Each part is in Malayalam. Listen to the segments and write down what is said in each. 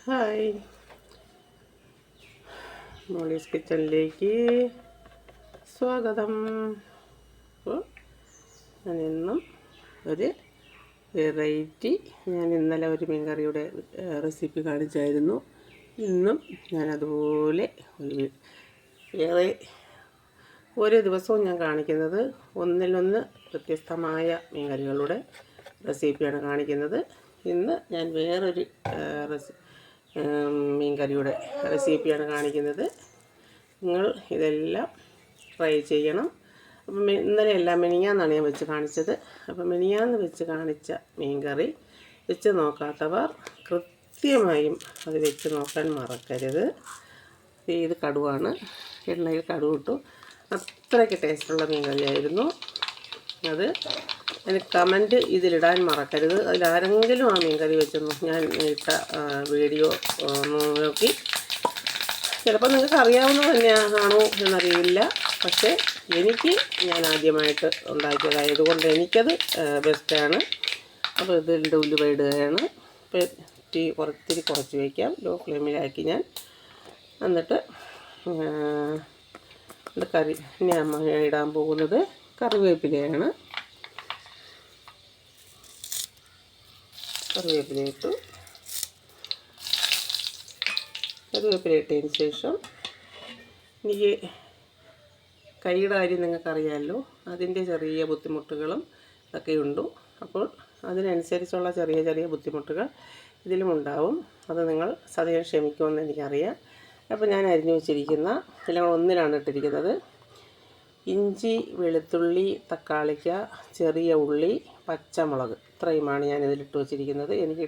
ഹായ്, മോളീസ് കിച്ചണിലേക്ക് സ്വാഗതം. അപ്പോൾ ഞാൻ ഇന്നും ഒരു വെറൈറ്റി ഞാൻ ഇന്നലെ ഒരു മീൻകറിയുടെ റെസിപ്പി കാണിച്ചായിരുന്നു. ഇന്നും ഞാൻ അതുപോലെ വേറെ ഓരോ ദിവസവും ഞാൻ കാണിക്കുന്നത് ഒന്നിലൊന്ന് വ്യത്യസ്തമായ മീൻകറികളുടെ റെസിപ്പിയാണ് കാണിക്കുന്നത്. ഇന്ന് ഞാൻ വേറൊരു മീൻകറിയുടെ റെസിപ്പിയാണ് കാണിക്കുന്നത്. നിങ്ങൾ ഇതെല്ലാം ട്രൈ ചെയ്യണം. അപ്പം ഇന്നലെ എല്ലാം മിനിഞ്ഞാന്നാണ് ഞാൻ വെച്ച് കാണിച്ചത്. അപ്പം മിനിഞ്ഞാന്ന് വെച്ച് കാണിച്ച മീൻകറി വെച്ച് നോക്കാത്തവർ കൃത്യമായും അത് വെച്ച് നോക്കാൻ മറക്കരുത്. ഇത് കടുവാണ്, എണ്ണയിൽ കടുവ് ഇട്ടു. അത്രയ്ക്ക് ടേസ്റ്റുള്ള മീൻകറിയായിരുന്നു അത്. അതിന് കമൻറ്റ് ഇതിലിടാൻ മറക്കരുത്. അതിലാരെങ്കിലും ആ മീൻകറി വെച്ചൊന്നു ഞാൻ ഇട്ട വീഡിയോ നോക്കി ചിലപ്പോൾ നിങ്ങൾക്ക് അറിയാവുന്നത് തന്നെയാണോ എന്നറിയില്ല. പക്ഷേ ഞാൻ ആദ്യമായിട്ട് ഉണ്ടാക്കിയതായതുകൊണ്ട് എനിക്കത് ബെസ്റ്റാണ്. അപ്പോൾ ഇതിൻ്റെ ഉലുവ ഇടുകയാണ്. അപ്പോൾ തീ കുറച്ച് വയ്ക്കാം, ലോ ഫ്ലെയിമിലാക്കി ഞാൻ. എന്നിട്ട് ഞാൻ ഇടാൻ പോകുന്നത് കറിവേപ്പിലയാണ്. കറിവേപ്പില ഇട്ടു. കറിവേപ്പില ഇട്ടതിന് ശേഷം എനിക്ക് കൈയുടെ കാര്യം നിങ്ങൾക്കറിയാമല്ലോ, അതിൻ്റെ ചെറിയ ബുദ്ധിമുട്ടുകളും ഒക്കെയുണ്ട്. അപ്പോൾ അതിനനുസരിച്ചുള്ള ചെറിയ ബുദ്ധിമുട്ടുകൾ ഇതിലുമുണ്ടാവും. അത് നിങ്ങൾ സദയം ക്ഷമിക്കുമെന്ന് എനിക്കറിയാം. അപ്പോൾ ഞാൻ അരിഞ്ഞു വെച്ചിരിക്കുന്ന എല്ലാം ഒന്നിലാണ് ഇട്ടിരിക്കുന്നത്. ഇഞ്ചി, വെളുത്തുള്ളി, തക്കാളിക്ക, ചെറിയ ഉള്ളി, പച്ചമുളക്, ഇത്രയുമാണ് ഞാനിതിലിട്ട് വച്ചിരിക്കുന്നത്. എനിക്ക്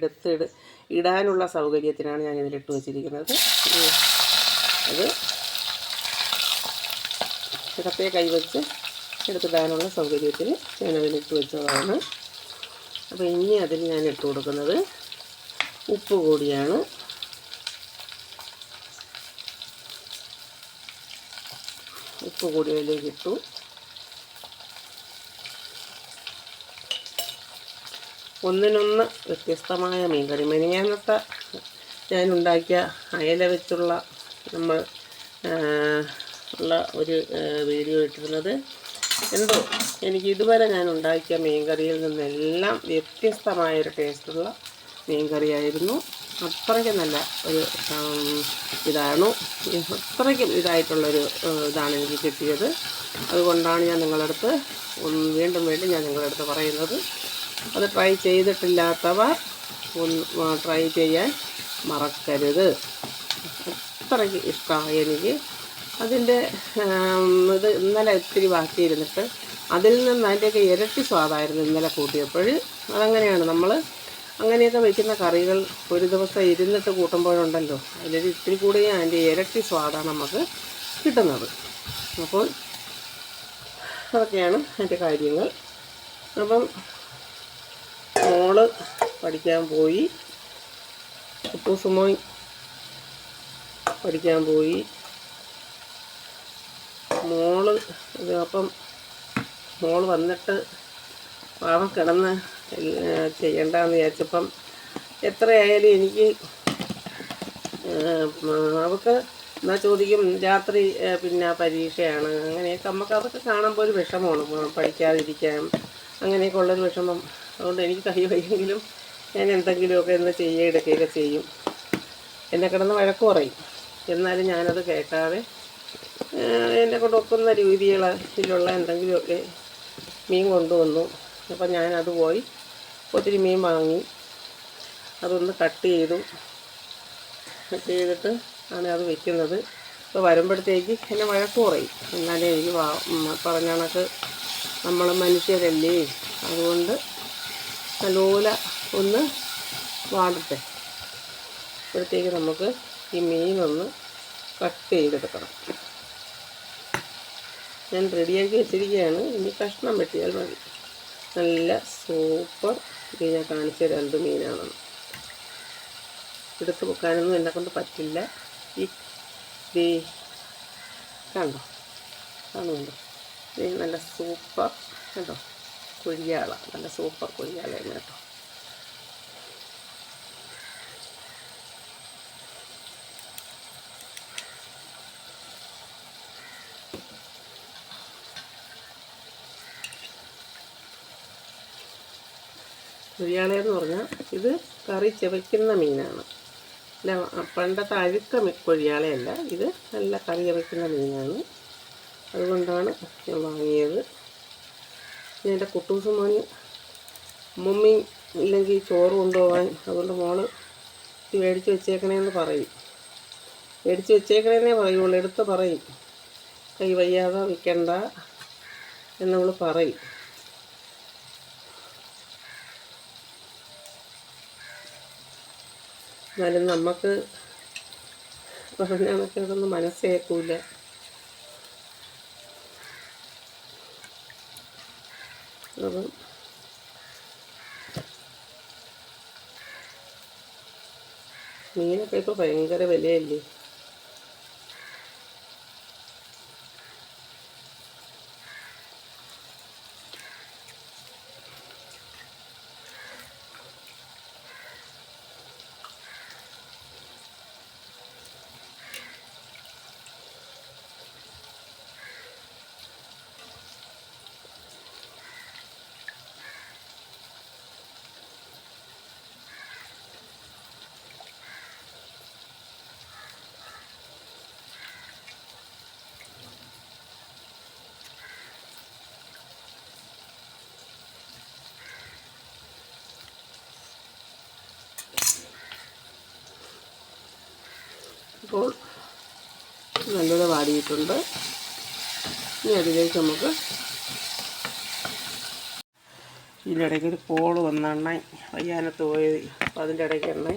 ഇടാനുള്ള സൗകര്യത്തിനാണ് ഞാനിതിലിട്ട് വച്ചിരിക്കുന്നത്. അത് ഇടത്തെ കൈവച്ച് എടുത്തിടാനുള്ള സൗകര്യത്തിന് ഞാനതിലിട്ട് വെച്ചതാണ്. അപ്പോൾ ഇനി അതിൽ ഞാൻ ഇട്ട് കൊടുക്കുന്നത് ഉപ്പ് കൂടിയാണ്. ഉപ്പ് കൂടി അതിലേക്ക് ഇട്ടു. ഒന്നിനൊന്ന് വ്യത്യസ്തമായ മീൻകറി. മെനിയാന്നത്തെ ഞാനുണ്ടാക്കിയ അയല വെച്ചുള്ള നമ്മൾ ഉള്ള ഒരു വീഡിയോ ഇട്ടിരുന്നത് എന്തോ എനിക്ക് ഇതുവരെ ഞാൻ ഉണ്ടാക്കിയ മീൻകറിയിൽ നിന്നെല്ലാം വ്യത്യസ്തമായൊരു ടേസ്റ്റുള്ള മീൻകറിയായിരുന്നു. അത്രയ്ക്ക് നല്ല ഒരു ഇതാണ്, അത്രയ്ക്കും ഇതായിട്ടുള്ളൊരു ഇതാണ് എനിക്ക് കിട്ടിയത്. അതുകൊണ്ടാണ് ഞാൻ നിങ്ങളുടെ അടുത്ത് വീണ്ടും ഞാൻ നിങ്ങളുടെ അടുത്ത് പറയുന്നത്. അത് ട്രൈ ചെയ്തിട്ടില്ലാത്തവർ ട്രൈ ചെയ്യാൻ മറക്കരുത്. അത്രയ്ക്ക് ഇഷ്ടമായി എനിക്ക്. അതിൻ്റെ ഇത് ഇന്നലെ ഒത്തിരി ബാക്കിയിരുന്നിട്ട് അതിൽ നിന്ന് അതിൻ്റെയൊക്കെ ഇരട്ടി സ്വാദായിരുന്നു ഇന്നലെ കൂട്ടിയപ്പോൾ. അതങ്ങനെയാണ്, നമ്മൾ അങ്ങനെയൊക്കെ വയ്ക്കുന്ന കറികൾ ഒരു ദിവസം ഇരുന്നിട്ട് കൂട്ടുമ്പോഴുണ്ടല്ലോ, അതിലൊരു ഇത്തിരി കൂടി അതിൻ്റെ ഇരട്ടി സ്വാദാണ് നമുക്ക് കിട്ടുന്നത്. അപ്പോൾ അതൊക്കെയാണ് അതിൻ്റെ കാര്യങ്ങൾ. അപ്പം മോള് പഠിക്കാൻ പോയി, കുട്ടൂസുമോൻ പഠിക്കാൻ പോയി. അപ്പം മോള് വന്നിട്ട് പാവം കിടന്ന് ചെയ്യണ്ടെന്ന് വിചാരിച്ചപ്പം എത്രയായാലും എനിക്ക് അവൾക്ക് എന്നാൽ ചോദിക്കും രാത്രി പിന്നെ പരീക്ഷയാണ്, അങ്ങനെയൊക്കെ നമുക്ക് അതൊക്കെ കാണുമ്പോൾ ഒരു വിഷമമാണ്, പഠിക്കാതിരിക്കാൻ അങ്ങനെയൊക്കെ ഉള്ളൊരു വിഷമം. അതുകൊണ്ട് എനിക്ക് കഴിയുമെങ്കിലും ഞാൻ എന്തെങ്കിലുമൊക്കെ ഒന്ന് എടുക്കുകയൊക്കെ ചെയ്യും. എന്നെ കിടന്ന് വഴക്ക് പറയും, എന്നാലും ഞാനത് കേൾക്കാതെ എന്നെ കൊണ്ട് ഒക്കുന്ന രീതിയിലുള്ള എന്തെങ്കിലുമൊക്കെ മീൻ കൊണ്ടുവന്നു. അപ്പം ഞാനത് പോയി ഒത്തിരി മീൻ വാങ്ങി, അതൊന്ന് കട്ട് ചെയ്തിട്ട് ആണ് അത് വെക്കുന്നത്. അപ്പോൾ വരുമ്പോഴത്തേക്ക് എന്നെ വഴക്ക് പറയും. എന്നാലേ എനിക്ക് പറഞ്ഞ കണക്ക് നമ്മൾ മനുഷ്യരല്ലേ, അതുകൊണ്ട് നല്ലപോലെ ഒന്ന് വാടട്ടെ. അപ്പോഴത്തേക്ക് നമുക്ക് ഈ മീനൊന്ന് കട്ട് ചെയ്തെടുക്കണം. ഞാൻ റെഡിയാക്കി വെച്ചിരിക്കുകയാണ്. ഇനി കഷ്ണം വെട്ടിയാൽ മതി. നല്ല സൂപ്പർ ഇത് ഞാൻ കാണിച്ച 2 മീനാണെന്ന്. എടുത്ത് വെക്കാനൊന്നും എന്നെക്കൊണ്ട് പറ്റില്ല. ഈ കാണുന്നുണ്ടോ? ഇത് നല്ല സൂപ്പർ കേട്ടോ, കൊഴിയാള, നല്ല സൂപ്പർ കൊഴിയാളയാണ് കേട്ടോ. കൊഴിയാളയെന്ന് പറഞ്ഞാൽ ഇത് കറി ചവയ്ക്കുന്ന മീനാണ്. അല്ല, പണ്ടത്തെ അഴുക്ക കൊഴിയാളയല്ല, ഇത് നല്ല കറി ചവയ്ക്കുന്ന മീനാണ്. അതുകൊണ്ടാണ് ഞാൻ വാങ്ങിയത്. എൻ്റെ കുട്ടൂസ് മോന് മമ്മി ഇല്ലെങ്കിൽ ചോറ് കൊണ്ടുപോകാൻ, അതുകൊണ്ട് മോള് ഇത് മേടിച്ച് വെച്ചേക്കണേന്ന് പറയും. മേടിച്ച് വെച്ചേക്കണേന്നേ പറയുള്ളൂ, എടുത്ത് പറയും കൈ വയ്യാതെ വിൽക്കണ്ട എന്നവൾ പറയും. എന്നാലും നമുക്ക് പറഞ്ഞാണൊക്കെ അതൊന്നും മനസ്സേക്കൂല. അപ്പം മീനൊക്കെ ഇപ്പോൾ ഭയങ്കര വിലയല്ലേ. അപ്പോൾ നല്ലത് വാടിയിട്ടുണ്ട്. ഇനി അതിലേക്ക് നമുക്ക് ഇതിൻ്റെ ഇടയ്ക്ക് ഒരു കോള് വന്ന വയ്യാനത്ത് പോയി. അപ്പോൾ അതിൻ്റെ ഇടയ്ക്ക്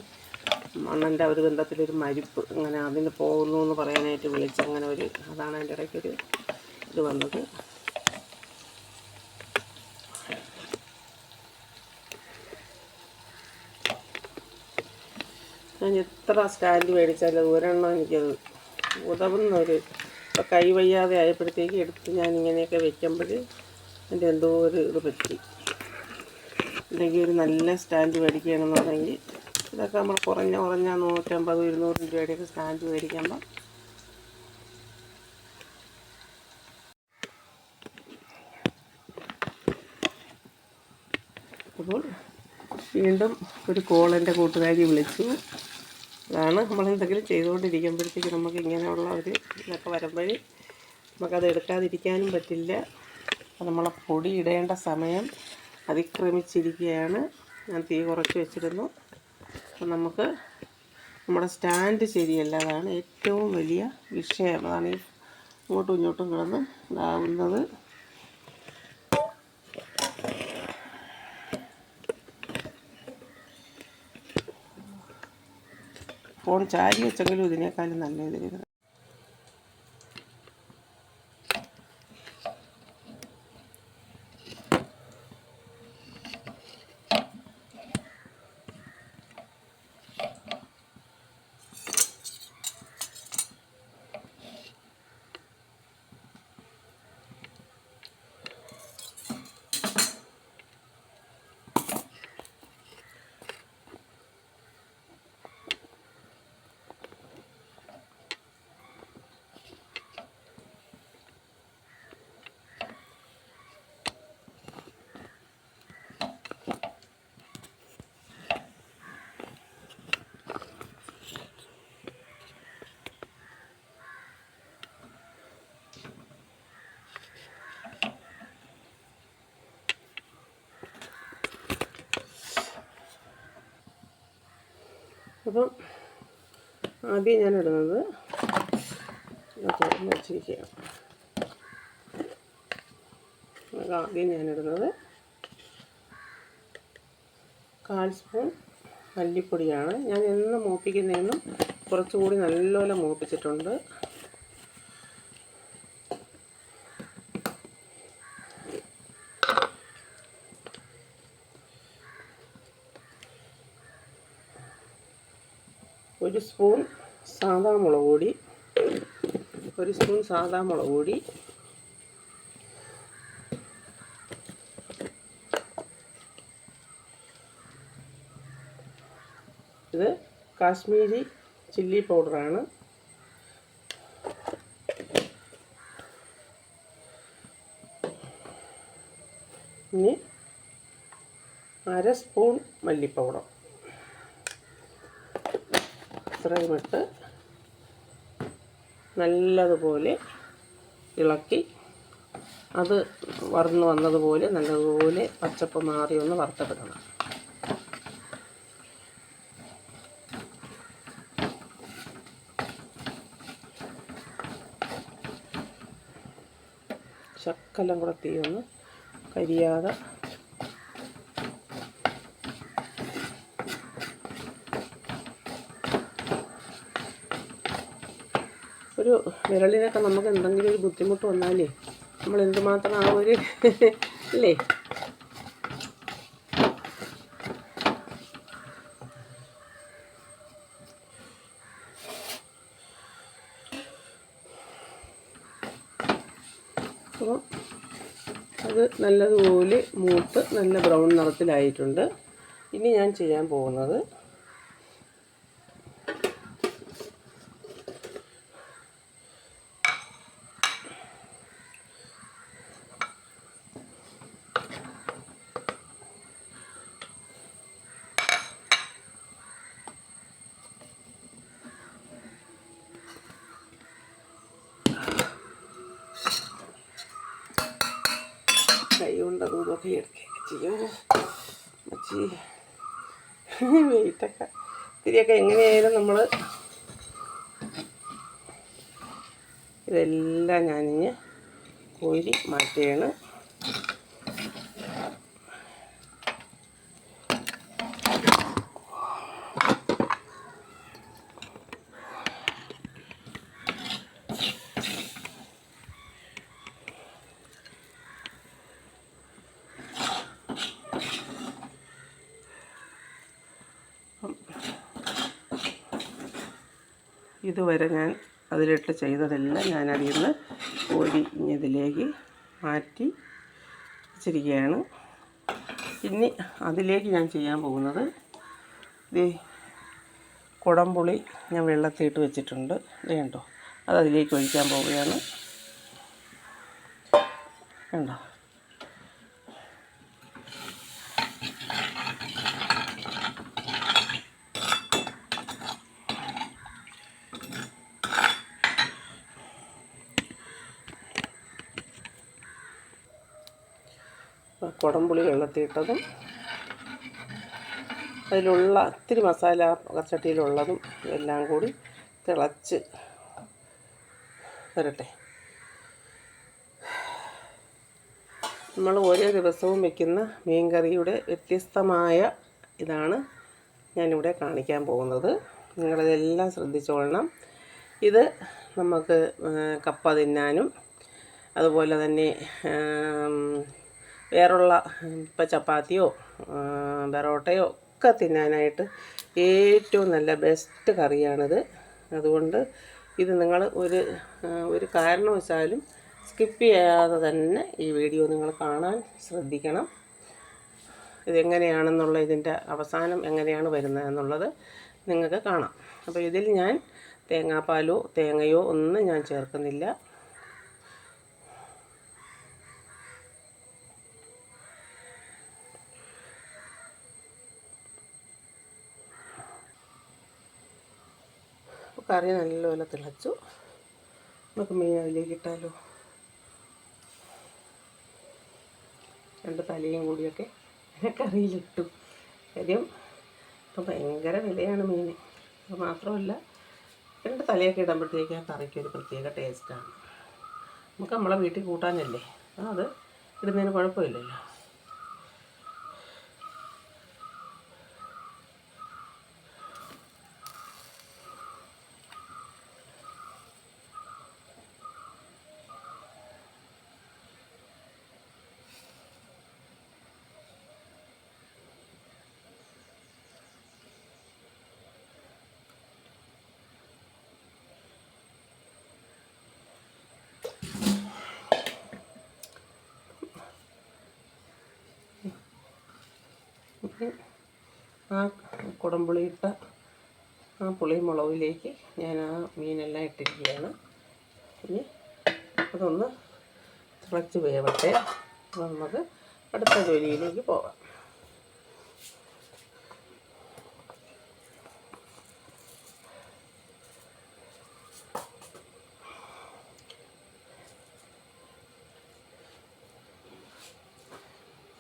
അണ്ണൻ്റെ ഒരു ബന്ധത്തിലൊരു മരിപ്പ്, അങ്ങനെ അതിന് പോകുന്നു എന്ന് പറയാനായിട്ട് വിളിച്ച്, അങ്ങനെ ഒരു അതാണ് അതിൻ്റെ ഇടയ്ക്കൊരു ഇത് വന്നത്. ഞാൻ എത്ര സ്റ്റാൻഡ് മേടിച്ചാലും ഒരെണ്ണം എനിക്കത് ഉതവുന്നൊരു, ഇപ്പോൾ കൈ വയ്യാതെ ആയപ്പോഴത്തേക്ക് എടുത്ത് ഞാൻ ഇങ്ങനെയൊക്കെ വെക്കുമ്പോൾ എൻ്റെ എന്തോ ഒരു ഇത് പറ്റി. അല്ലെങ്കിൽ ഒരു നല്ല സ്റ്റാൻഡ് മേടിക്കുകയാണെന്നുണ്ടെങ്കിൽ, ഇതൊക്കെ നമ്മൾ കുറഞ്ഞ 150-200 രൂപയുടെയൊക്കെ സ്റ്റാൻഡ് മേടിക്കുമ്പോൾ അപ്പോൾ വീണ്ടും ഒരു കോൾ എൻ്റെ കൂട്ടുകാരി വിളിച്ചു. അതാണ് നമ്മളെന്തെങ്കിലും ചെയ്തുകൊണ്ടിരിക്കുമ്പോഴത്തേക്ക് നമുക്ക് ഇങ്ങനെയുള്ള ഒരു ഇതൊക്കെ വരുമ്പോൾ നമുക്കത് എടുക്കാതിരിക്കാനും പറ്റില്ല. അപ്പോൾ നമ്മളെ പൊടി ഇടേണ്ട സമയം അതിക്രമിച്ചിരിക്കുകയാണ്. ഞാൻ തീ കുറച്ച് വെച്ചിരുന്നു. അപ്പം നമുക്ക് നമ്മുടെ സ്റ്റാൻഡ് ശരിയല്ല, അതാണ് ഏറ്റവും വലിയ വിഷയം. അതാണ് ഈ ഇങ്ങോട്ടും ഇങ്ങോട്ടും കിടന്ന് ഇതാവുന്നത്. ഫോൺ ചാരി വെച്ചെങ്കിലും ഇതിനേക്കാളും നല്ല ഇതിൽ അപ്പം ആദ്യം ഞാനിടുന്നത് തുറന്ന് വെച്ചിരിക്കുകയാണ്. ആദ്യം ഞാനിടുന്നത് 1/4 സ്പൂൺ മല്ലിപ്പൊടിയാണ്. ഞാൻ എന്ന് മൂപ്പിക്കുന്നതിനും കുറച്ചുകൂടി നല്ലപോലെ മൂപ്പിച്ചിട്ടുണ്ട്. ഒരു സ്പൂൺ സാദാ മുളക് പൊടി, ഇത് കാശ്മീരി ചില്ലി പൗഡറാണ്. ഇനി 1 സ്പൂൺ മല്ലിപ്പൗഡർ. ഇത്രയും ഇട്ട് നല്ലതുപോലെ ഇളക്കി അത് വറന്ന് വന്നതുപോലെ നല്ലതുപോലെ പച്ചപ്പ് മാറി ഒന്ന് വറുത്തെടുക്കണം. ശക്കലം കൂടെ തീ ഒന്ന് കരിയാതെ ഒരു വിരളിനൊക്കെ നമുക്ക് എന്തെങ്കിലും ഒരു ബുദ്ധിമുട്ട് വന്നാലേ നമ്മൾ എന്തുമാത്രം ആ ഒരു അല്ലേ അപ്പം അത് നല്ലതുപോലെ മൂത്ത് നല്ല ബ്രൗൺ നിറത്തിലായിട്ടുണ്ട്. ഇനി ഞാൻ ചെയ്യാൻ പോകുന്നത് കൈ കൊണ്ട് അതും ഇതൊക്കെ എടുക്കുകയൊക്കെ ചെയ്യും. മച്ചി വെയിറ്റൊക്കെ ഇത്തിരിയൊക്കെ എങ്ങനെയായാലും നമ്മൾ ഇതെല്ലാം ഞാനിഞ്ഞ് കോരി മാറ്റുകയാണ്. ഇതുവരെ ഞാൻ അതിലിട്ട് ചെയ്തതെല്ലാം ഞാൻ അതിൽ നിന്ന് കോരി ഇതിലേക്ക് മാറ്റി വെച്ചിരിക്കുകയാണ്. ഇനി അതിലേക്ക് ഞാൻ ചെയ്യാൻ പോകുന്നത് കുടംപുളി ഞാൻ വെള്ളത്തിലിട്ട് വെച്ചിട്ടുണ്ട്. ഇത് കണ്ടോ, അത് അതിലേക്ക് ഒഴിക്കാൻ പോവുകയാണ്. കണ്ടോ, കുടംപുളി വെള്ളത്തിയിട്ടതും അതിലുള്ള ഇത്തിരി മസാല ചട്ടിയിലുള്ളതും എല്ലാം കൂടി തിളച്ച് വരട്ടെ. നമ്മൾ ഓരോ ദിവസവും വയ്ക്കുന്ന മീൻ കറിയുടെ വ്യത്യസ്തമായ ഇതാണ് ഞാനിവിടെ കാണിക്കാൻ പോകുന്നത്. നിങ്ങളിതെല്ലാം ശ്രദ്ധിച്ചോളണം. ഇത് നമുക്ക് കപ്പ തിന്നാനും അതുപോലെ തന്നെ വേറുള്ള ഇപ്പോൾ ചപ്പാത്തിയോ പൊറോട്ടയോ ഒക്കെ തിന്നാനായിട്ട് ഏറ്റവും നല്ല ബെസ്റ്റ് കറിയാണിത്. അതുകൊണ്ട് ഇത് നിങ്ങൾ ഒരു കാരണവശാലും സ്കിപ്പ് ചെയ്യാതെ തന്നെ ഈ വീഡിയോ നിങ്ങൾ കാണാൻ ശ്രദ്ധിക്കണം. ഇതെങ്ങനെയാണെന്നുള്ള ഇതിൻ്റെ അവസാനം എങ്ങനെയാണ് വരുന്നതെന്നുള്ളത് നിങ്ങൾക്ക് കാണാം. അപ്പോൾ ഇതിൽ ഞാൻ തേങ്ങാപ്പാലോ തേങ്ങയോ ഒന്നും ഞാൻ ചേർക്കുന്നില്ല. കറി നല്ലപോലെ തിളച്ചു. നമുക്ക് മീൻ അതിലേക്ക് ഇട്ടാലോ. 2 തലയും കൂടിയൊക്കെ കറിയിലിട്ടു. കാര്യം ഇപ്പം ഭയങ്കര വിലയാണ് മീൻ. അത് മാത്രമല്ല 2 തലയൊക്കെ ഇടുമ്പോഴത്തേക്ക് ആ കറിക്ക് ഒരു പ്രത്യേക ടേസ്റ്റാണ്. നമുക്ക് നമ്മളെ വീട്ടിൽ കൂട്ടാനല്ലേ, അത് ഇടുന്നതിന് കുഴപ്പമില്ലല്ലോ. ആ കുടംപുളിയിട്ട ആ പുളി മുളകിലേക്ക് ഞാൻ ആ മീനെല്ലാം ഇട്ടിരിക്കുകയാണ്. ഇനി അതൊന്ന് തിളച്ച് വേവട്ടെ. നമുക്ക് അടുത്ത ജോലിയിലേക്ക് പോകാം.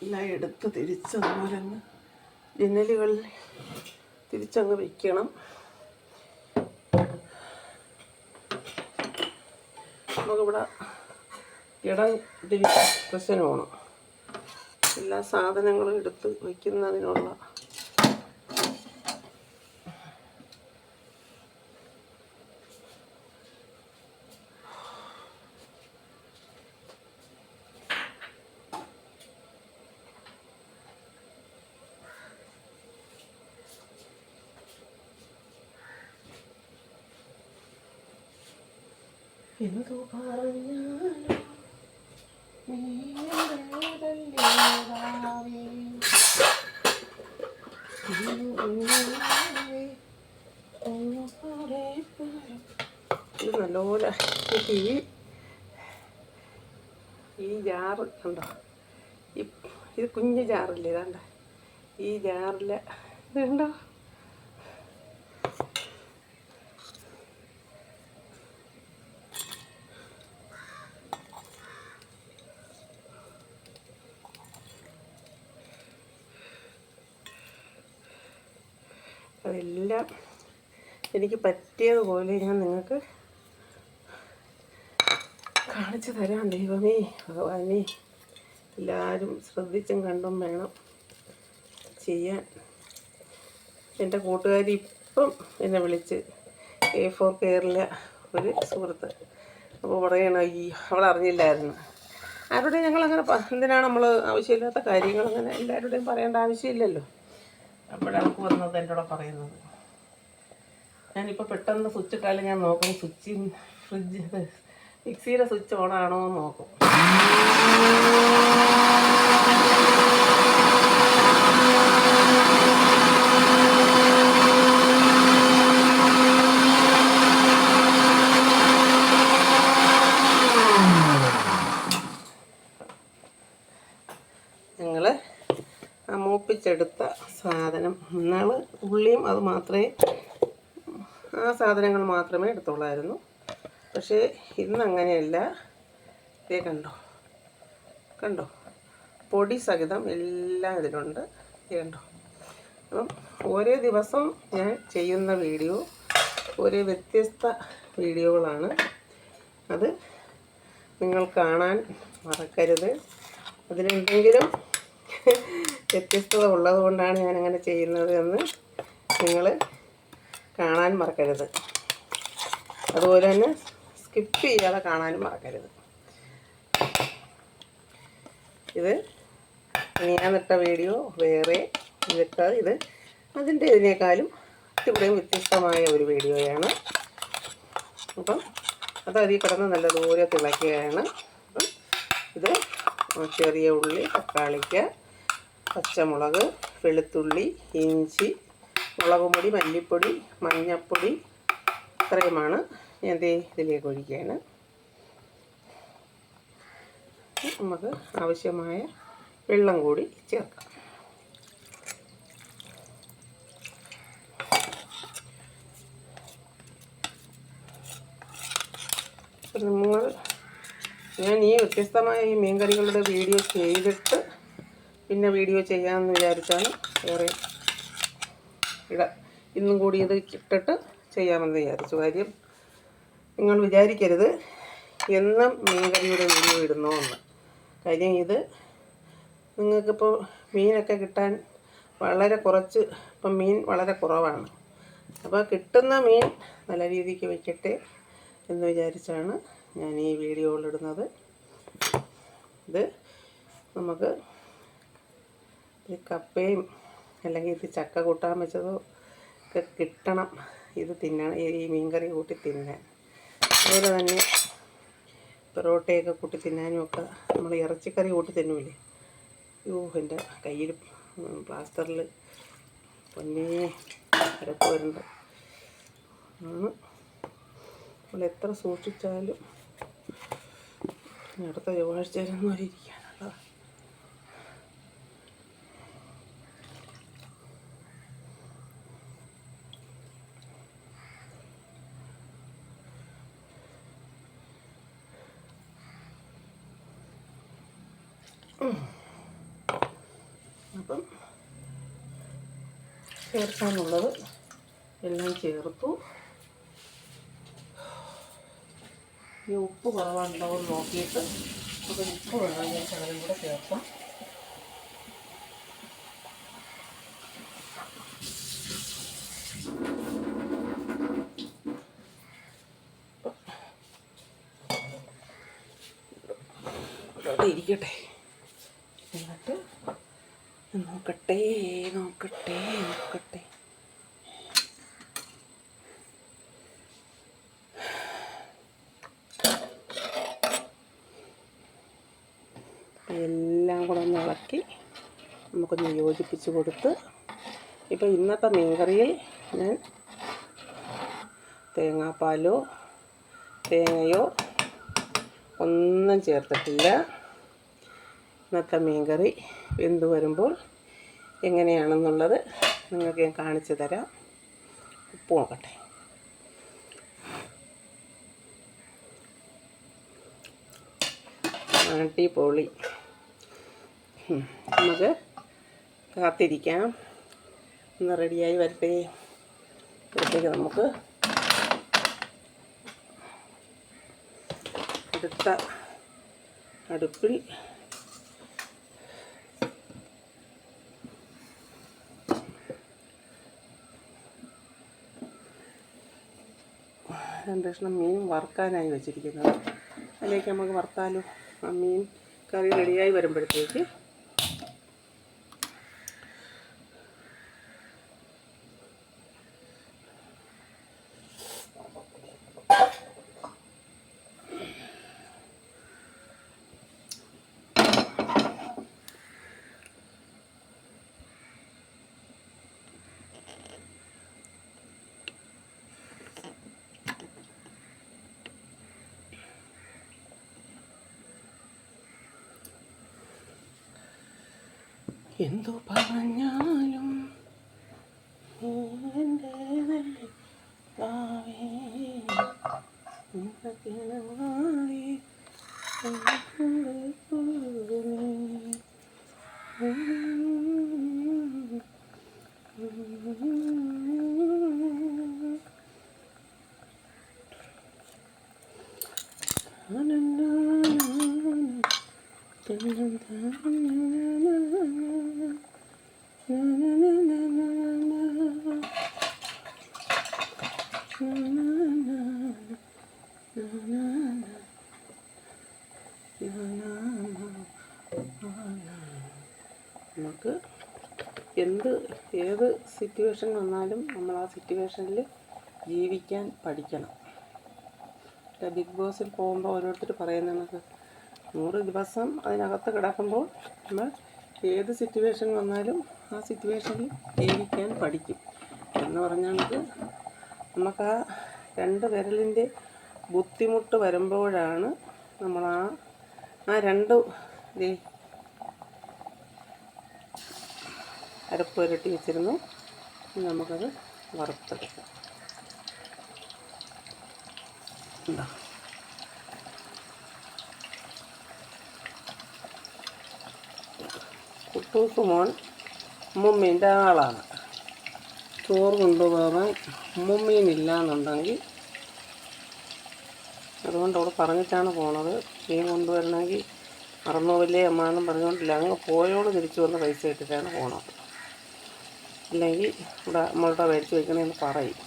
എല്ലാം എടുത്ത് തിരിച്ചതുപോലെ അങ്ങ് ജനലുകളിൽ തിരിച്ചങ്ങ് വയ്ക്കണം. നമുക്കിവിടെ ഇടം ഇത്തിരി പ്രശ്നമാണ്. എല്ലാ സാധനങ്ങളും എടുത്ത് വയ്ക്കുന്നതിനുള്ള എന്തു പറഞ്ഞാലും ഇത് നല്ലപോലെ ഈ ജാറ് കണ്ടോ, ഇത് കുഞ്ഞ് ജാറില്ലേ, ഇതാണ്ട ഈ ജാറിൽ ഇതുണ്ടോ, അതെല്ലാം എനിക്ക് പറ്റിയതുപോലെ ഞാൻ നിങ്ങൾക്ക് കാണിച്ചു തരാം. ദൈവമേ ഭഗവാനേ, എല്ലാവരും ശ്രദ്ധിച്ചും കണ്ടും വേണം ചെയ്യാൻ. എൻ്റെ കൂട്ടുകാരി ഇപ്പം എന്നെ വിളിച്ച് A4 കേരള ഒരു സുഹൃത്ത്, അപ്പോൾ പറയണം അവളറിഞ്ഞില്ലായിരുന്നു. ആരുടെയും ഞങ്ങളങ്ങനെ എന്തിനാണ് നമ്മൾ ആവശ്യമില്ലാത്ത കാര്യങ്ങൾ അങ്ങനെ എല്ലാവരുടെയും പറയേണ്ട ആവശ്യമില്ലല്ലോ. അപ്പോഴാണ് വന്നത് എൻ്റെ കൂടെ പറയുന്നത്. ഞാനിപ്പോൾ പെട്ടെന്ന് സ്വിച്ച് ഇട്ടാലും ഞാൻ നോക്കും, മിക്സിയുടെ സ്വിച്ച് ഓണാണോ എന്ന് നോക്കും. ഞങ്ങൾ മൂപ്പിച്ചെടുത്ത സാധനം ഇന്നാൾ ഉള്ളിയും അത് മാത്രമേ, ആ സാധനങ്ങൾ മാത്രമേ എടുത്തുള്ളായിരുന്നു. പക്ഷേ ഇന്നങ്ങനെയല്ല. ഇതേ കണ്ടോ പൊടി സഹിതം എല്ലാം ഇതിലുണ്ട്. കണ്ടോ. അപ്പം ഓരോ ദിവസം ഞാൻ ചെയ്യുന്ന വീഡിയോ ഓരോ വ്യത്യസ്ത വീഡിയോകളാണ്. അത് നിങ്ങൾ കാണാൻ മറക്കരുത്. അതിലെന്തെങ്കിലും വ്യത്യസ്തത ഉള്ളത് കൊണ്ടാണ് ഞാനങ്ങനെ ചെയ്യുന്നത് എന്ന് നിങ്ങൾ കാണാൻ മറക്കരുത്. അതുപോലെ തന്നെ സ്കിപ്പ് ചെയ്യാതെ കാണാനും മറക്കരുത്. ഇത് ഞാനിട്ട വീഡിയോ വേറെ, ഇത് ഇതിനേക്കാളും ഇവിടെയും വ്യത്യസ്തമായ ഒരു വീഡിയോയാണ്. അപ്പം അത് അതിൽ കിടന്ന് നല്ലതുപോലെ തിളക്കുകയാണ്. അപ്പം ഇത് ചെറിയ ഉള്ളി, തക്കാളിക്ക, പച്ചമുളക്, വെളുത്തുള്ളി, ഇഞ്ചി, മുളക് പൊടി, മല്ലിപ്പൊടി, മഞ്ഞൾപ്പൊടി, ഇത്രയുമാണ് ഞാൻ ഇതിലേക്ക് ഒഴിക്കുകയാണ്. നമുക്ക് ആവശ്യമായ വെള്ളം കൂടി ചേർക്കാം. ഞാൻ ഈ വ്യത്യസ്തമായ ഈ മീൻകറികളുടെ വീഡിയോ ചെയ്തിട്ട് പിന്നെ വീഡിയോ ചെയ്യാമെന്ന് വിചാരിച്ചാണ് വേറെ ഇന്നും കൂടി ഇത് ഇട്ടിട്ട് ചെയ്യാമെന്ന് വിചാരിച്ചു. കാര്യം നിങ്ങൾ വിചാരിക്കരുത് എന്നും മീൻകറിയുടെ വീഡിയോ ഇടുന്നോ എന്ന്. കാര്യം ഇത് നിങ്ങൾക്കിപ്പോൾ മീനൊക്കെ കിട്ടാൻ വളരെ കുറച്ച്, ഇപ്പം മീൻ വളരെ കുറവാണ്. അപ്പോൾ കിട്ടുന്ന മീൻ നല്ല രീതിക്ക് വയ്ക്കട്ടെ എന്ന് വിചാരിച്ചാണ് ഞാൻ ഈ വീഡിയോയിലിടുന്നത്. ഇത് നമുക്ക് ഈ കപ്പയും അല്ലെങ്കിൽ ഇത് ചക്ക കൂട്ടാൻ വെച്ചതോ ഒക്കെ കിട്ടണം. ഇത് തിന്നണം, ഈ മീൻകറി കൂട്ടി തിന്നാൻ. അതുപോലെ തന്നെ പൊറോട്ടയൊക്കെ കൂട്ടി തിന്നാനും ഒക്കെ നമ്മൾ ഇറച്ചിക്കറി കൂട്ടി തിന്നൂലേ. എൻ്റെ കയ്യിൽ പ്ലാസ്റ്ററിൽ പൊന്നേ അരപ്പ് വരുന്നുണ്ട്. നമ്മൾ എത്ര സൂക്ഷിച്ചാലും അടുത്ത ചൊവ്വാഴ്ച വരെ വരെ ഇരിക്കാനുള്ളതാണ്. അപ്പം ചേർക്കാനുള്ളത് എല്ലാം ചേർത്തു. ഈ ഉപ്പ് കുറവുണ്ടോ എന്ന് നോക്കിയിട്ട് നമുക്ക് ഉപ്പ് വേണമെങ്കിൽ ശകലം കൂടെ ചേർക്കാം. അവിടെ ഇരിക്കട്ടെ. എന്നിട്ട് നോക്കട്ടെ. എല്ലാം കൂടെ ഒന്ന് ഇളക്കി നമുക്കൊന്ന് യോജിപ്പിച്ച് കൊടുത്ത്, ഇപ്പോൾ ഇന്നത്തെ മീൻകറിയിൽ ഞാൻ തേങ്ങാപ്പാലോ തേങ്ങയോ ഒന്നും ചേർത്തിട്ടില്ല. ഇന്നത്തെ മീൻകറി വെന്ത് വരുമ്പോൾ എങ്ങനെയാണെന്നുള്ളത് നിങ്ങൾക്ക് ഞാൻ കാണിച്ചു തരാം. ഉപ്പ് നോക്കട്ടെ. അടിപൊളി. നമുക്ക് കാത്തിരിക്കാം, ഒന്ന് റെഡിയായി വരട്ടെ. ഇപ്പോഴത്തേക്ക് നമുക്ക് അടുത്ത അടുപ്പിൽ രണ്ട് കഷ്ണം മീൻ വറുക്കാനായി വെച്ചിരിക്കുന്നത്. അതിലേക്ക് നമുക്ക് വറുത്താലോ. ആ മീൻ കറി റെഡിയായി വരുമ്പോഴത്തേക്ക് എന്തു പറഞ്ഞാലും നമുക്ക് ഏത് സിറ്റുവേഷൻ വന്നാലും നമ്മൾ ആ സിറ്റുവേഷനിൽ ജീവിക്കാൻ പഠിക്കണം. ബിഗ് ബോസിൽ പോകുമ്പോൾ ഓരോരുത്തർ പറയുന്ന നമുക്ക് 100 ദിവസം അതിനകത്ത് കിടക്കുമ്പോൾ നമ്മൾ ഏത് സിറ്റുവേഷൻ വന്നാലും ആ സിറ്റുവേഷനിൽ ജീവിക്കാൻ പഠിക്കും എന്ന് പറഞ്ഞാൽ നമുക്ക് ആ 2 വിരലിൻ്റെ ബുദ്ധിമുട്ട് വരുമ്പോഴാണ് നമ്മൾ ആ 2 അരപ്പ് പുരട്ടി വെച്ചിരുന്നു. നമുക്കത് വറുത്തെടുക്കാം. എന്താ കുട്ടൂസ് മോൻ ഉമ്മുമ്മീൻ്റെ ആളാണ്. ചോറ് കൊണ്ടുപോകാൻ ഉമ്മുമ്മീനില്ല എന്നുണ്ടെങ്കിൽ അതുകൊണ്ട് അവൾ പറഞ്ഞിട്ടാണ് പോണത്. മീൻ കൊണ്ടുവരണമെങ്കിൽ മറന്നുപോവില്ലേ അമ്മ എന്നും പറഞ്ഞുകൊണ്ടില്ല, അങ്ങ് പോയോട് തിരിച്ചു വന്ന് പൈസ ഇട്ടിട്ടാണ് പോണത്. ഇല്ലെങ്കിൽ ഇവിടെ നമ്മളുടെ മേടിച്ച് വയ്ക്കണമെന്ന് പറയും.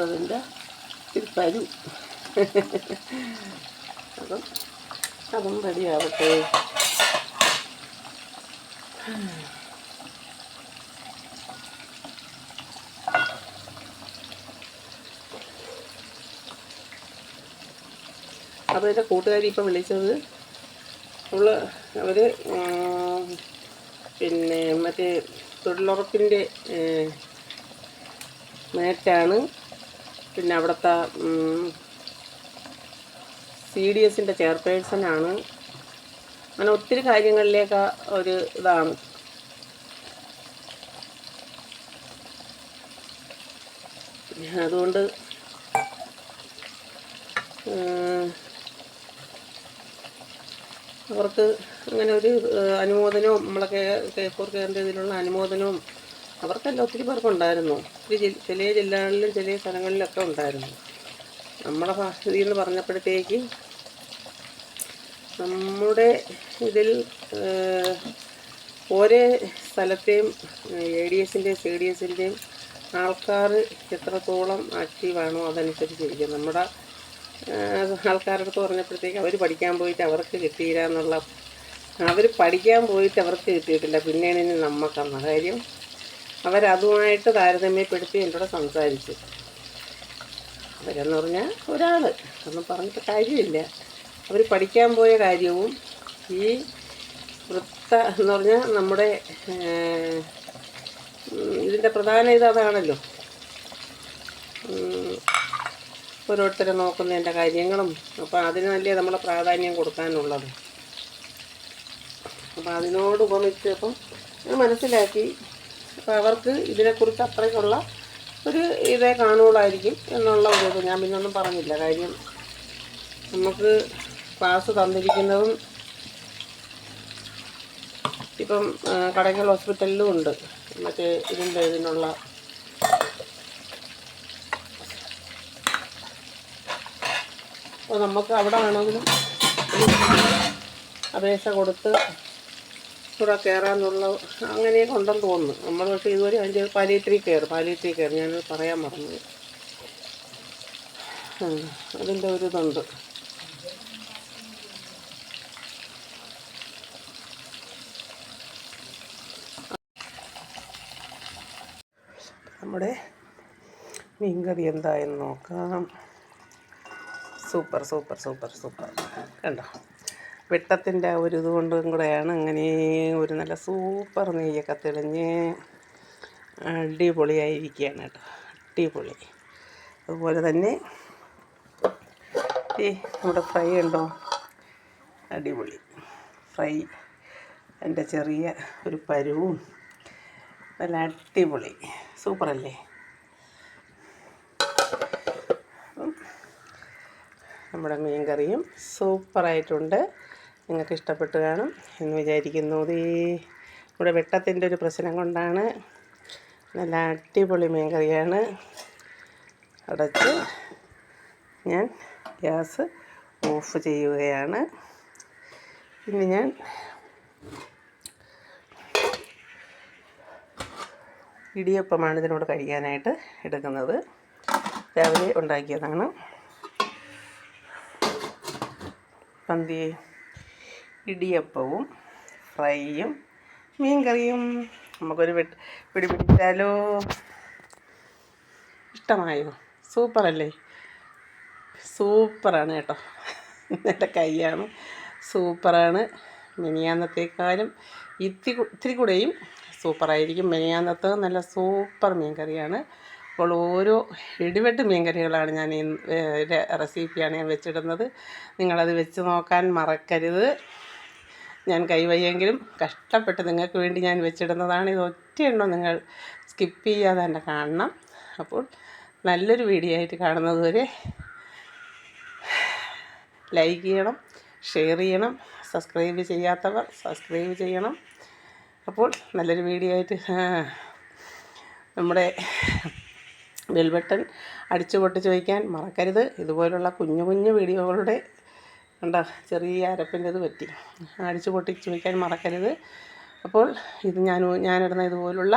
അതിൻ്റെ തരും. അതും റെഡിയാവട്ടെ. അപ്പോൾ എൻ്റെ കൂട്ടുകാരി ഇപ്പം വിളിച്ചത് അവർ പിന്നെ മറ്റേ തൊഴിലുറപ്പിൻ്റെ മേറ്റാണ്, പിന്നെ അവിടുത്തെ CDSൻ്റെ ചെയർപേഴ്സണാണ്. അങ്ങനെ ഒത്തിരി കാര്യങ്ങളിലേക്ക് ഒരു ഇതാണ്. അതുകൊണ്ട് അവർക്ക് അങ്ങനെ ഒരു അനുമോദനവും നമ്മളൊക്കെ K4 കെയറിൻ്റെ ഇതിലുള്ള അനുമോദനവും അവർക്കെല്ലാം ഒത്തിരി പേർക്കുണ്ടായിരുന്നു. ചില ജില്ലകളിലും ചില സ്ഥലങ്ങളിലൊക്കെ ഉണ്ടായിരുന്നു. നമ്മുടെ ഭാഷയിൽ എന്ന് പറഞ്ഞപ്പോഴത്തേക്ക് നമ്മുടെ ഇതിൽ ഓരോ സ്ഥലത്തെയും ADSൻ്റെയും CDSൻ്റെയും ആൾക്കാർ എത്രത്തോളം ആക്റ്റീവാണോ അതനുസരിച്ചിരിക്കും. നമ്മുടെ ആൾക്കാരുടെ അടുത്ത് പറഞ്ഞപ്പോഴത്തേക്ക് അവർ പഠിക്കാൻ പോയിട്ട് അവർക്ക് കിട്ടിയില്ല എന്നുള്ള, അവർ പഠിക്കാൻ പോയിട്ട് അവർക്ക് കിട്ടിയിട്ടില്ല, പിന്നെയാണ് ഇനി നമുക്കെന്ന കാര്യം അവരതുമായിട്ട് താരതമ്യപ്പെടുത്തി എന്നോട് സംസാരിച്ചു. അവരെന്ന് പറഞ്ഞാൽ ഒരാൾ ഒന്നും പറഞ്ഞിട്ട് കാര്യമില്ല. അവർ പഠിക്കാൻ പോയ കാര്യവും ഈ എന്ന് പറഞ്ഞാൽ നമ്മുടെ ഇതിൻ്റെ പ്രധാന അതാണല്ലോ, ഓരോരുത്തരെ നോക്കുന്നതിൻ്റെ കാര്യങ്ങളും. അപ്പോൾ അതിനല്ലേ നമ്മളെ പ്രാധാന്യം കൊടുക്കാനുള്ളത്. അപ്പോൾ അതിനോട് ഉപമിച്ചപ്പം ഞാൻ മനസ്സിലാക്കി, അപ്പോൾ അവർക്ക് ഇതിനെക്കുറിച്ച് അത്രയ്ക്കുള്ള ഒരു ഇതേ കാണുകയുള്ളായിരിക്കും എന്നുള്ള ഒരു ഞാൻ പിന്നൊന്നും പറഞ്ഞില്ല. കാര്യം നമുക്ക് ക്ലാസ് തന്നിരിക്കുന്നതും ഇപ്പം കടയ്ക്കൽ ഹോസ്പിറ്റലിലും ഉണ്ട് മറ്റേ ഇതിനുള്ള അപ്പോൾ നമുക്ക് അവിടെ വേണമെങ്കിലും അപേക്ഷ കൊടുത്ത് ഇവിടെ കയറാമെന്നുള്ള അങ്ങനെയൊക്കെ ഉണ്ടെന്ന് തോന്നുന്നു. നമ്മൾ പക്ഷേ ഇതുവരെ അതിൻ്റെ പാലിയേറ്ററി കെയർ ഞാനത് പറയാൻ മറന്നു. അതിൻ്റെ ഒരു ഇതുണ്ട്. നമ്മുടെ മീൻകറി എന്തായെന്ന് നോക്കാം. സൂപ്പർ കണ്ടോ, വെട്ടത്തിൻ്റെ ഒരു ഇതുകൊണ്ടും കൂടെയാണ് അങ്ങനെ ഒരു നല്ല സൂപ്പർ നെയ്യൊക്കെ തെളിഞ്ഞ് അടിപൊളിയായിരിക്കുകയാണ് കേട്ടോ, അടിപൊളി. അതുപോലെ തന്നെ നമ്മുടെ ഫ്രൈ ഉണ്ടോ, അടിപൊളി ഫ്രൈ. എൻ്റെ ചെറിയ ഒരു പരുവും നല്ല അടിപൊളി സൂപ്പറല്ലേ. നമ്മുടെ മീൻ കറിയും സൂപ്പറായിട്ടുണ്ട്. നിങ്ങൾക്ക് ഇഷ്ടപ്പെട്ട് കാണും എന്ന് വിചാരിക്കുന്നു. ഇവിടെ വെട്ടത്തിൻ്റെ ഒരു പ്രശ്നം കൊണ്ടാണ്. നല്ല അടിപൊളി മീൻ കറിയാണ്. അടച്ച് ഞാൻ ഗ്യാസ് ഓഫ് ചെയ്യുകയാണ്. പിന്നെ ഞാൻ ഇടിയപ്പമാണ് ഇതിനോട് കഴിക്കാനായിട്ട് എടുക്കുന്നത്. രാവിലെ ഉണ്ടാക്കിയതാണ്. ഇടിയപ്പവും ഫ്രൈയും മീൻ കറിയും നമുക്കൊരു പിടി പിടിച്ചാലോ. ഇഷ്ടമായോ? സൂപ്പറല്ലേ? സൂപ്പറാണ് കേട്ടോ. എൻ്റെ കൈയാണ് സൂപ്പറാണ്. മിനിയാന്നത്തേക്കാളും ഇത്തിരി കൂടെയും സൂപ്പറായിരിക്കും. മിനിയാന്നത്ത് നല്ല സൂപ്പർ മീൻ കറിയാണ്. അപ്പോൾ ഓരോ ഇടിവെട്ട് മീൻ കറികളാണ് ഞാൻ റെസിപ്പിയാണ് ഞാൻ വെച്ചിടുന്നത്. നിങ്ങളത് വെച്ച് നോക്കാൻ മറക്കരുത്. ഞാൻ കൈവയ്യെങ്കിലും കഷ്ടപ്പെട്ട് നിങ്ങൾക്ക് വേണ്ടി ഞാൻ വെച്ചിടുന്നതാണ്. ഇത് ഒറ്റയെണ്ണം നിങ്ങൾ സ്കിപ്പ് ചെയ്യാതെ തന്നെ കാണണം. അപ്പോൾ നല്ലൊരു വീഡിയോ ആയിട്ട് കാണുന്നത് വരെ ലൈക്ക് ചെയ്യണം, ഷെയർ ചെയ്യണം, സബ്സ്ക്രൈബ് ചെയ്യാത്തവർ സബ്സ്ക്രൈബ് ചെയ്യണം. അപ്പോൾ നല്ലൊരു വീഡിയോ ആയിട്ട് നമ്മുടെ ബെൽ ബട്ടൺ അടിച്ചു പൊട്ടിച്ച് വയ്ക്കാൻ മറക്കരുത്. ഇതുപോലുള്ള കുഞ്ഞു കുഞ്ഞു വീഡിയോകളുടെ കണ്ടോ, ചെറിയ അരപ്പിൻ്റെത് പറ്റി അടിച്ചു പൊട്ടിച്ച് വയ്ക്കാൻ മറക്കരുത്. അപ്പോൾ ഇത് ഞാനിടുന്ന ഇതുപോലുള്ള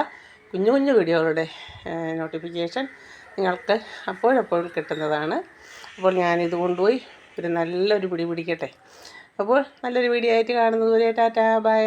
കുഞ്ഞു കുഞ്ഞു വീഡിയോകളുടെ നോട്ടിഫിക്കേഷൻ നിങ്ങൾക്ക് അപ്പോഴപ്പോൾ കിട്ടുന്നതാണ്. അപ്പോൾ ഞാനിത് കൊണ്ടുപോയി ഒരു നല്ലൊരു പിടി പിടിക്കട്ടെ. അപ്പോൾ നല്ലൊരു വീഡിയോ ആയിട്ട് കാണുന്നത് വരെ ടാറ്റാ ബൈ.